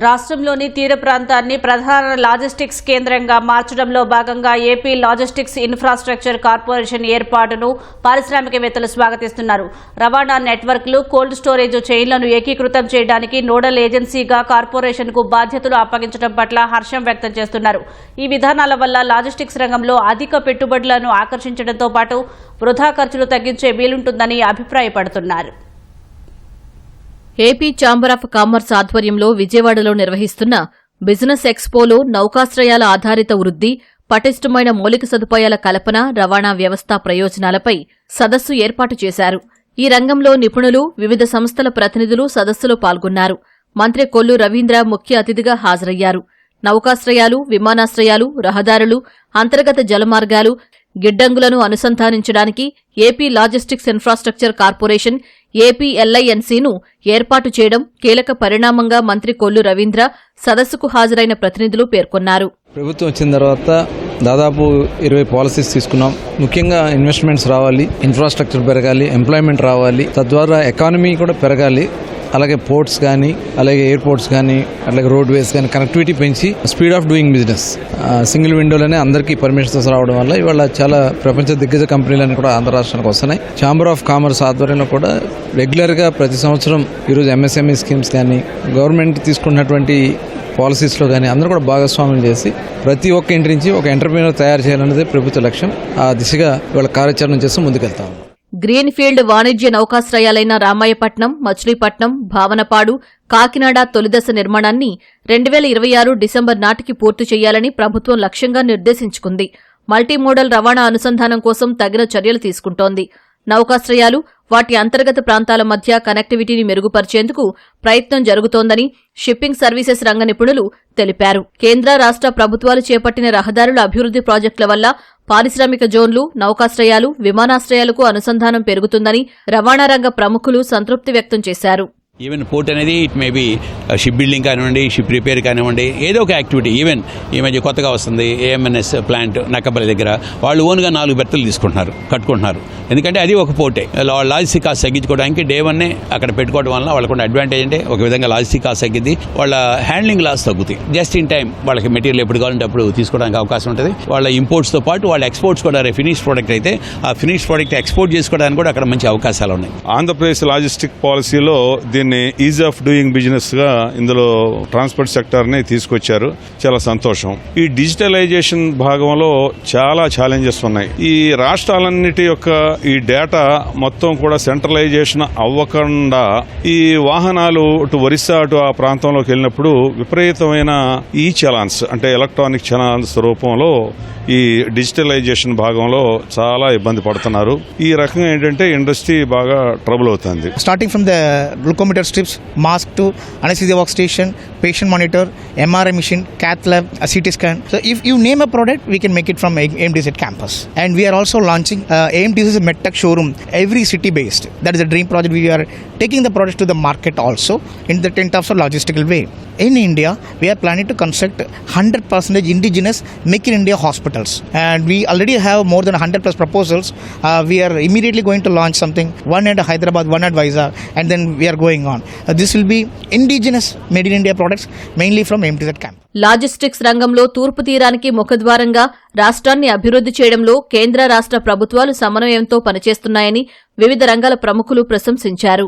రాష్ట్రంలోని తీర ప్రాంతాన్ని ప్రధాన లాజిస్టిక్స్ కేంద్రంగా మార్చడంలో భాగంగా ఏపీ లాజిస్టిక్స్ ఇన్ఫ్రాస్ట్రక్చర్ కార్పొరేషన్ ఏర్పాటును పారిశ్రామికవేత్తలు స్వాగతిస్తున్నారు. రవాణా నెట్వర్క్లు, కోల్డ్ స్టోరేజ్ చైన్లను ఏకీకృతం చేయడానికి నోడల్ ఏజెన్సీగా కార్పొరేషన్కు బాధ్యతలు అప్పగించడం పట్ల హర్షం వ్యక్తం చేస్తున్నారు. ఈ విధానాల వల్ల లాజిస్టిక్స్ రంగంలో అధిక పెట్టుబడులను ఆకర్షించడంతో పాటు వృధా ఖర్చులు తగ్గించే వీలుంటుందని అభిప్రాయపడుతున్నారు. ఏపీ ఛాంబర్ ఆఫ్ కామర్స్ ఆధ్వర్యంలో విజయవాడలో నిర్వహిస్తున్న బిజినెస్ ఎక్స్పోలో నౌకాశ్రయాల ఆధారిత వృద్ధి, పటిష్టమైన మౌలిక సదుపాయాల కల్పన, రవాణా వ్యవస్థ ప్రయోజనాలపై సదస్సు ఏర్పాటు చేశారు. ఈ రంగంలో నిపుణులు, వివిధ సంస్థల ప్రతినిధులు సదస్సులో పాల్గొన్నారు. మంత్రి కొల్లు రవీంద్ర ముఖ్య అతిథిగా హాజరయ్యారు. నౌకాశ్రయాలు, విమానాశ్రయాలు, రహదారులు, అంతర్గత జలమార్గాలు, గిడ్డంగులను అనుసంధానించడానికి ఏపీ లాజిస్టిక్స్ ఇన్ఫ్రాస్ట్రక్చర్ కార్పొరేషన్ ఏపీఎల్ఐఎన్సీను ఏర్పాటు చేయడం కీలక పరిణామంగా మంత్రి కొల్లు రవీంద్ర సదస్సుకు హాజరైన ప్రతినిధులు పేర్కొన్నారు. ప్రభుత్వం వచ్చిన తర్వాత దాదాపు 20 పాలసీస్ తీసుకున్నాం. ముఖ్యంగా ఇన్వెస్ట్మెంట్స్ రావాలి, ఇన్ఫ్రాస్ట్రక్చర్ పెరగాలి, ఎంప్లాయ్మెంట్ రావాలి, తద్వారా ఎకానమీ కూడా పెరగాలి. అలాగే పోర్ట్స్ కానీ, అలాగే ఎయిర్పోర్ట్స్ కానీ, అలాగే రోడ్వేస్ కానీ కనెక్టివిటీ పెంచి speed of doing business single విండోలోనే అందరికీ పర్మిషన్స్ రావడం వల్ల ఇవాళ చాలా ప్రపంచ దిగ్గజ కంపెనీలన్నీ కూడా ఆంధ్ర రాష్ట్రానికి వస్తున్నాయి. ఛాంబర్ ఆఫ్ కామర్స్ ఆధ్వర్యంలో కూడా రెగ్యులర్గా ప్రతి సంవత్సరం ఈరోజు ఎంఎస్ఎంఈ స్కీమ్స్ కానీ, గవర్నమెంట్ తీసుకున్నటువంటి పాలసీస్లో కానీ అందరూ కూడా భాగస్వామ్యం చేసి ప్రతి ఒక్క ఇంటి నుంచి ఒక ఎంటర్ప్రీనర్ తయారు చేయాలన్నదే ప్రభుత్వ లక్ష్యం. ఆ దిశగా ఇవాళ కార్యాచరణ చేస్తూ ముందుకెళ్తాం. గ్రీన్ఫీల్డ్ వాణిజ్య నౌకాశ్రయాలైన రామాయపట్నం, మచిలీపట్నం, భావనపాడు, కాకినాడ తొలిదశ నిర్మాణాన్ని 2026 డిసెంబర్ నాటికి పూర్తి చేయాలని ప్రభుత్వం లక్ష్యంగా నిర్దేశించుకుంది. మల్టీమోడల్ రవాణా అనుసంధానం కోసం తగిన చర్యలు తీసుకుంటోంది. నౌకాశ్రయాలు, వాటి అంతర్గత ప్రాంతాల మధ్య కనెక్టివిటీని మెరుగుపరిచేందుకు ప్రయత్నం జరుగుతోందని షిప్పింగ్ సర్వీసెస్ రంగ నిపుణులు తెలిపారు. కేంద్ర, రాష్ట్ర ప్రభుత్వాలు చేపట్టిన రహదారుల అభివృద్ధి ప్రాజెక్టుల వల్ల పారిశ్రామిక జోన్లు, నౌకాశ్రయాలు, విమానాశ్రయాలకు అనుసంధానం పెరుగుతుందని రవాణా రంగ ప్రముఖులు సంతృప్తి వ్యక్తం చేశారు. ఈవెన్ పోర్ట్ అనేది it may be ship building కానివ్వండి, షిప్ రిపేర్ కానివ్వండి, ఏదో ఒక యాక్టివిటీ. ఈవెన్ ఈ మధ్య కొత్తగా వస్తుంది ఏఎంఎన్ఎస్ ప్లాంట్ నక్కపల్లి దగ్గర, వాళ్ళు ఓన్గా 4 బెర్తలు కట్టుకుంటున్నారు. ఎందుకంటే అది ఒక పోర్టే. లాజిస్టిక్ కాస్ట్ తగ్గించుకోవడానికి డే 1 అక్కడ పెట్టుకోవడం వల్ల వాళ్ళకు అడ్వాంటేజ్ అంటే ఒక విధంగా లాజిస్టిక్ కాస్ట్ తగ్గింది, వాళ్ళ హ్యాండ్లింగ్ లాస్ తగ్గుతాయి. జస్ట్ ఇన్ టైం వాళ్ళకి మెటీరియల్ ఎప్పుడు కావాలంటే అప్పుడు తీసుకోవడానికి అవకాశం ఉంటుంది. వాళ్ళ ఇంపోర్ట్స్తో పాటు వాళ్ళ ఎక్స్పోర్ట్స్ కూడా ఫినిష్ ప్రోడక్ట్ అయితే ఆ ఫినిష్ ప్రోడక్ట్ ఎక్స్పోర్ట్ చేసుకోవడానికి కూడా అక్కడ మంచి అవకాశాలు ఉన్నాయి. ఆంధ్రప్రదేశ్ లాజిస్టిక్ పాలసీలో ఈజ్ ఆఫ్ డూయింగ్ బిజినెస్ గా ఇందులో ట్రాన్స్పోర్ట్ సెక్టర్ ని తీసుకొచ్చారు. చాలా సంతోషం. ఈ డిజిటలైజేషన్ భాగంలో చాలా ఛాలెంజెస్ ఉన్నాయి. ఈ రాష్ట్రాలన్నిటి యొక్క ఈ డేటా మొత్తం కూడా సెంట్రలైజేషన్ అవ్వకుండా ఈ వాహనాలు అటు ఒరిస్సా అటు ఆ ప్రాంతంలోకి వెళ్ళినప్పుడు విపరీతమైన ఈ చలాన్స్ అంటే ఎలక్ట్రానిక్ చలాన్స్ రూపంలో ఈ డిజిటలైజేషన్ భాగంలో చాలా ఇబ్బంది పడుతున్నారు. ఈ రకంగా ఏంటంటే ఇండస్ట్రీ బాగా ట్రబుల్ అవుతుంది. Starting from the glucometer strips, mask to anesthesia workstation, patient monitor, MRI machine, cath lab, a CT scan. So if you name a product, we can make it from AMTZ campus. And we are also launching AMTZ MedTech showroom, every city based. That is a dream project. We are taking the products to the market also in the tent of a logistical way. In India, we are planning to construct 100% indigenous Make in India hospitals. And we already have more than 100 plus proposals. We are immediately going to launch something, one at Hyderabad, one at Vizag, and then we are going on. This will be indigenous made in India products, mainly from MTZ camp. Logistics రంగంలో తూర్పు తీరానికి ముఖద్వారంగా రాష్ట్రాన్ని అభివృద్ధి చేయడంలో కేంద్ర, రాష్ట్ర ప్రభుత్వాలు సమన్వయంతో పనిచేస్తున్నాయని వివిధ రంగాల ప్రముఖులు ప్రశంసించారు.